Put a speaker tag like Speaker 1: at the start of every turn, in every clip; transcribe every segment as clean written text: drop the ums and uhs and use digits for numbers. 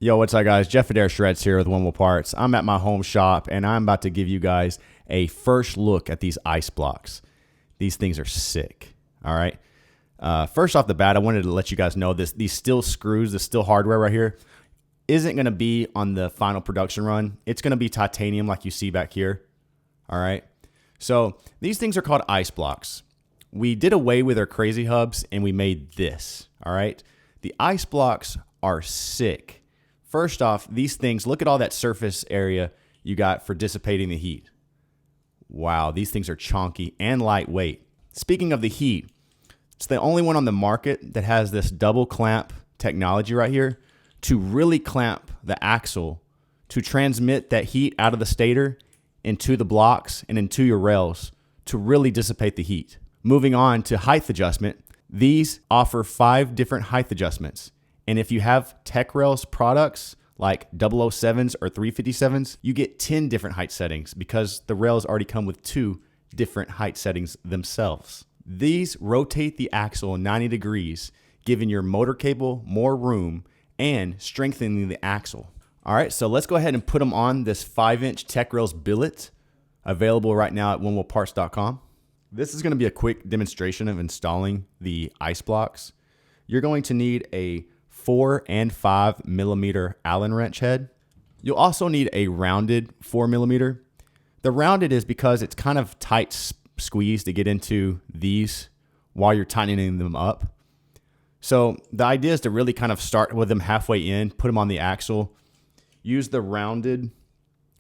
Speaker 1: Yo, what's up guys? Jeff Adair Shreds here with ONEWHEEL Parts. I'm at my home shop and I'm about to give you guys a first look at these ice blocks. These things are sick, all right? First off the bat, I wanted to let you guys know these steel screws, the steel hardware right here, isn't gonna be on the final production run. It's gonna be titanium like you see back here, all right? So these things are called ice blocks. We did away with our crazy hubs and we made this, all right? The ice blocks are sick. First off, these things, look at all that surface area you got for dissipating the heat. Wow, these things are chunky and lightweight. Speaking of the heat, it's the only one on the market that has this double clamp technology right here to really clamp the axle to transmit that heat out of the stator into the blocks and into your rails to really dissipate the heat. Moving on to height adjustment, these offer 5 different height adjustments. And if you have Tech Rails products like 007s or 357s, you get 10 different height settings because the rails already come with 2 different height settings themselves. These rotate the axle 90 degrees, giving your motor cable more room and strengthening the axle. All right, so let's go ahead and put them on this 5-inch Tech Rails billet, available right now at onewheelparts.com. This is gonna be a quick demonstration of installing the ice blocks. You're going to need a 4 and 5 millimeter Allen wrench head. You'll also need a rounded 4 millimeter. The rounded is because it's kind of tight squeeze to get into these while you're tightening them up. So the idea is to really kind of start with them halfway in, put them on the axle, use the rounded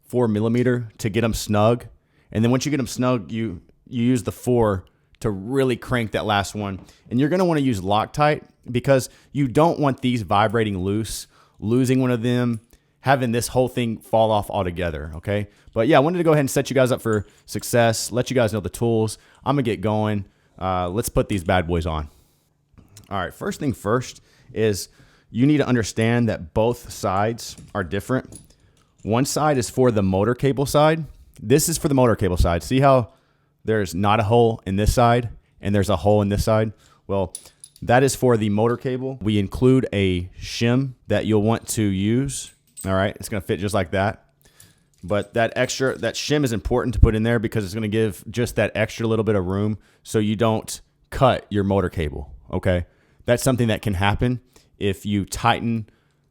Speaker 1: 4 millimeter to get them snug. And then once you get them snug, you use the 4 to really crank that last one. And you're gonna wanna use Loctite because you don't want these vibrating loose, losing one of them, having this whole thing fall off altogether, okay? But yeah, I wanted to go ahead and set you guys up for success, let you guys know the tools. I'm gonna get going. Let's put these bad boys on. All right, first thing first is you need to understand that both sides are different. One side is for the motor cable side. This is for the motor cable side. See how there's not a hole in this side and there's a hole in this side? Well, that is for the motor cable. We include a shim that you'll want to use. All right, it's gonna fit just like that. But that shim is important to put in there because it's gonna give just that extra little bit of room so you don't cut your motor cable, okay? That's something that can happen if you tighten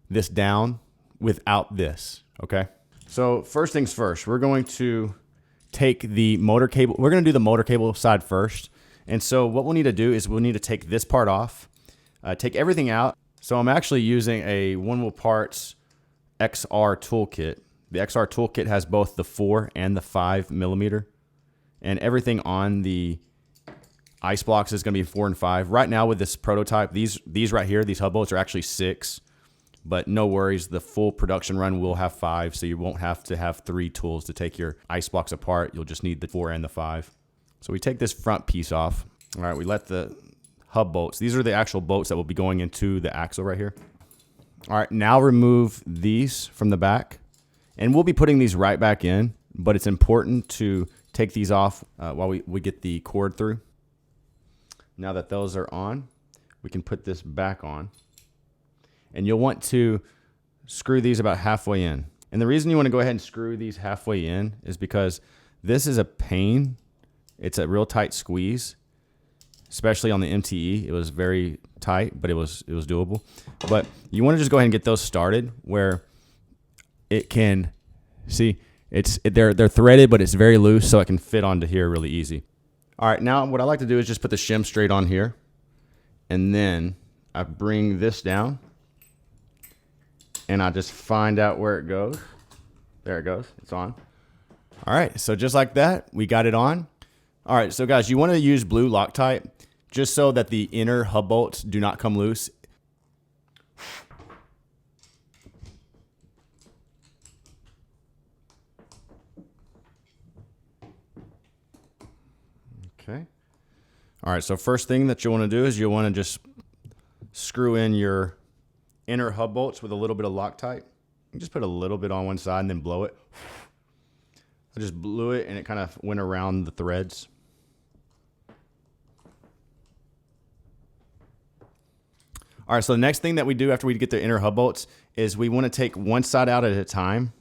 Speaker 1: this down without this, okay? So first things first, we're going to take the motor cable. We're gonna do the motor cable side first. And so what we'll need to do is we'll need to take this part off, take everything out. So I'm actually using a ONEWHEEL Parts XR toolkit. The XR toolkit has both the 4 and the 5 millimeter, and everything on the ice blocks is gonna be 4 and 5. Right now with this prototype, these right here, these hub bolts are actually 6, but no worries, the full production run will have 5, so you won't have to have 3 tools to take your ice blocks apart. You'll just need the 4 and the 5. So we take this front piece off. All right, we let the hub bolts, these are the actual bolts that will be going into the axle right here. All right, now remove these from the back. And we'll be putting these right back in, but it's important to take these off while we get the cord through. Now that those are on, we can put this back on. And you'll want to screw these about halfway in. And the reason you want to go ahead and screw these halfway in is because this is a pain. It's a real tight squeeze, especially on the MTE. It was very tight, but it was doable. But you want to just go ahead and get those started where it can, see, they're threaded, but it's very loose, so it can fit onto here really easy. All right, now what I like to do is just put the shim straight on here, and then I bring this down, and I just find out where it goes. There it goes, it's on. All right, so just like that, we got it on. All right, so guys, you want to use blue Loctite just so that the inner hub bolts do not come loose. Okay. All right, so first thing that you want to do is you want to just screw in your inner hub bolts with a little bit of Loctite. You just put a little bit on one side and then blow it. I just blew it and it kind of went around the threads. All right, so the next thing that we do after we get the inner hub bolts is we want to take one side out at a time.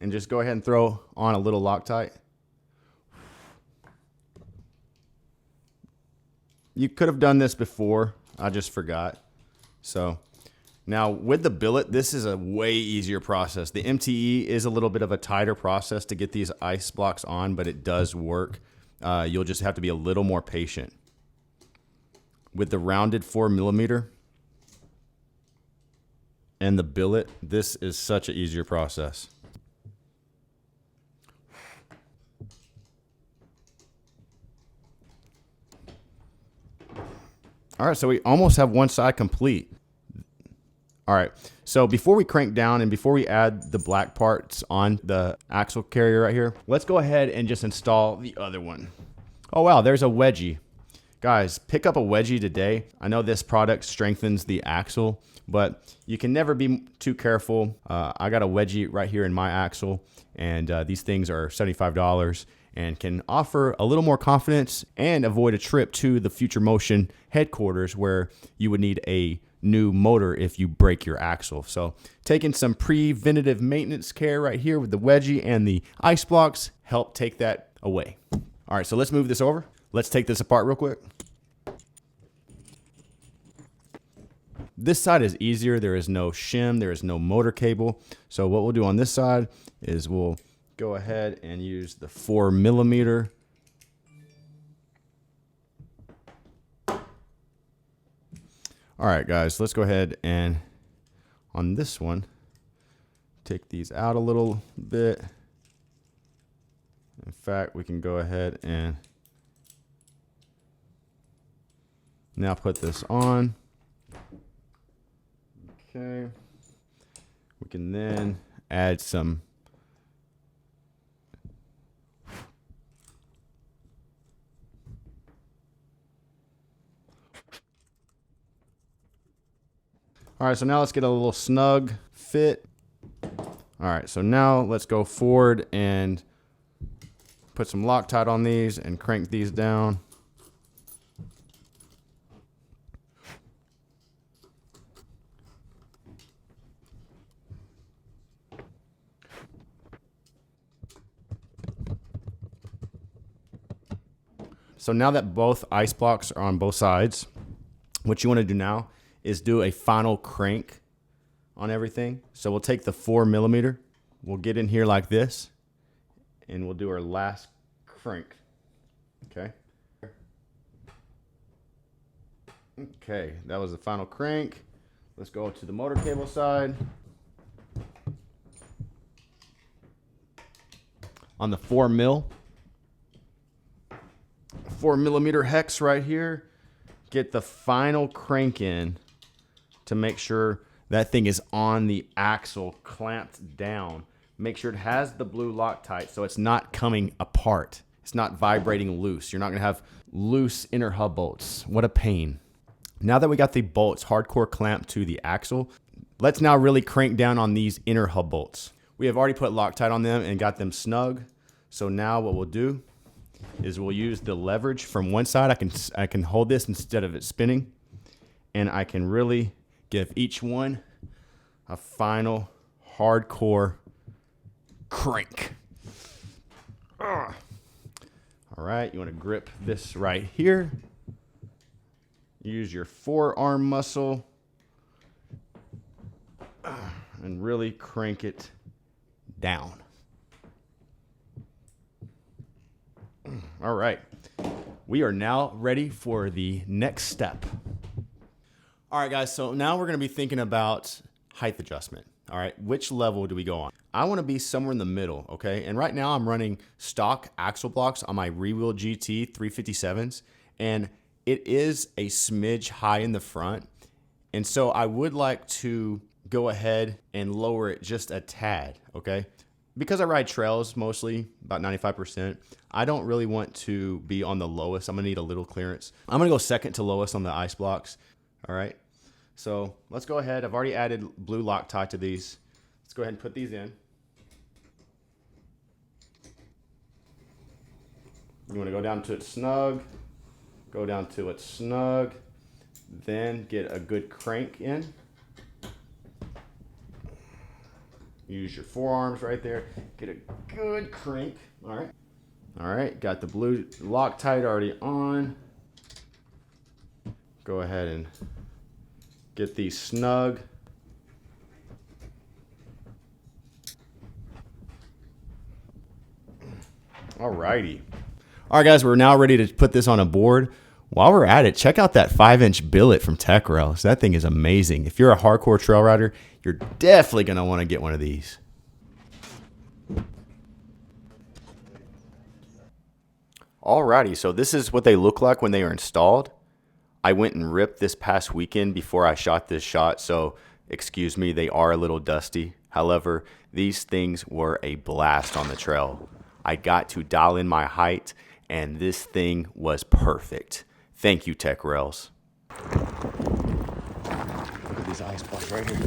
Speaker 1: And just go ahead and throw on a little Loctite. You could have done this before, I just forgot. So now with the billet, this is a way easier process. The MTE is a little bit of a tighter process to get these ice blocks on, but it does work. You'll just have to be a little more patient. With the rounded 4mm and the billet, this is such an easier process. All right, so we almost have one side complete. All right, so before we crank down and before we add the black parts on the axle carrier right here, let's go ahead and just install the other one. Oh wow, there's a wedgie. Guys, pick up a wedgie today. I know this product strengthens the axle, but you can never be too careful. I got a wedgie right here in my axle, and these things are $75 and can offer a little more confidence and avoid a trip to the Future Motion headquarters where you would need a new motor if you break your axle. So taking some preventative maintenance care right here with the wedgie and the ice blocks help take that away. All right, so let's move this over. Let's take this apart real quick. This side is easier. There is no shim, there is no motor cable. So what we'll do on this side is we'll go ahead and use the 4mm. All right, guys, let's go ahead and on this one, take these out a little bit. In fact, we can go ahead and now put this on. Okay. We can then add some All right, so now let's get a little snug fit. All right, so now let's go forward and put some Loctite on these and crank these down. So now that both ice blocks are on both sides, what you want to do now is do a final crank on everything. So we'll take the 4mm, we'll get in here like this, and we'll do our last crank. Okay. Okay, that was the final crank. Let's go to the motor cable side. On the 4mm hex right here, get the final crank in to make sure that thing is on the axle, clamped down. Make sure it has the blue Loctite so it's not coming apart. It's not vibrating loose. You're not gonna have loose inner hub bolts. What a pain. Now that we got the bolts hardcore clamped to the axle, let's now really crank down on these inner hub bolts. We have already put Loctite on them and got them snug. So now what we'll do is we'll use the leverage from one side. I can hold this instead of it spinning, and I can really give each one a final hardcore crank. Ugh. All right, you want to grip this right here. Use your forearm muscle and really crank it down. All right, we are now ready for the next step. All right, guys, so now we're gonna be thinking about height adjustment. All right, which level do we go on? I wanna be somewhere in the middle, okay? And right now I'm running stock axle blocks on my Rewheel GT 357s, and it is a smidge high in the front. And so I would like to go ahead and lower it just a tad, okay? Because I ride trails mostly, about 95%, I don't really want to be on the lowest. I'm gonna need a little clearance. I'm gonna go second to lowest on the ice blocks, all right? So let's go ahead. I've already added blue Loctite to these. Let's go ahead and put these in. You want to go down to it snug, go down to it snug, then get a good crank in. Use your forearms right there. Get a good crank. All right. All right. Got the blue Loctite already on. Go ahead and get these snug. All righty. All right, guys, we're now ready to put this on a board. While we're at it, check out that 5-inch billet from Tech Rails. That thing is amazing. If you're a hardcore trail rider, you're definitely going to want to get one of these. Alrighty, so this is what they look like when they are installed. I went and ripped this past weekend before I shot this shot, so excuse me, they are a little dusty. However, these things were a blast on the trail. I got to dial in my height, and this thing was perfect. Thank you, Tech Rails. Look at these ice blocks right here.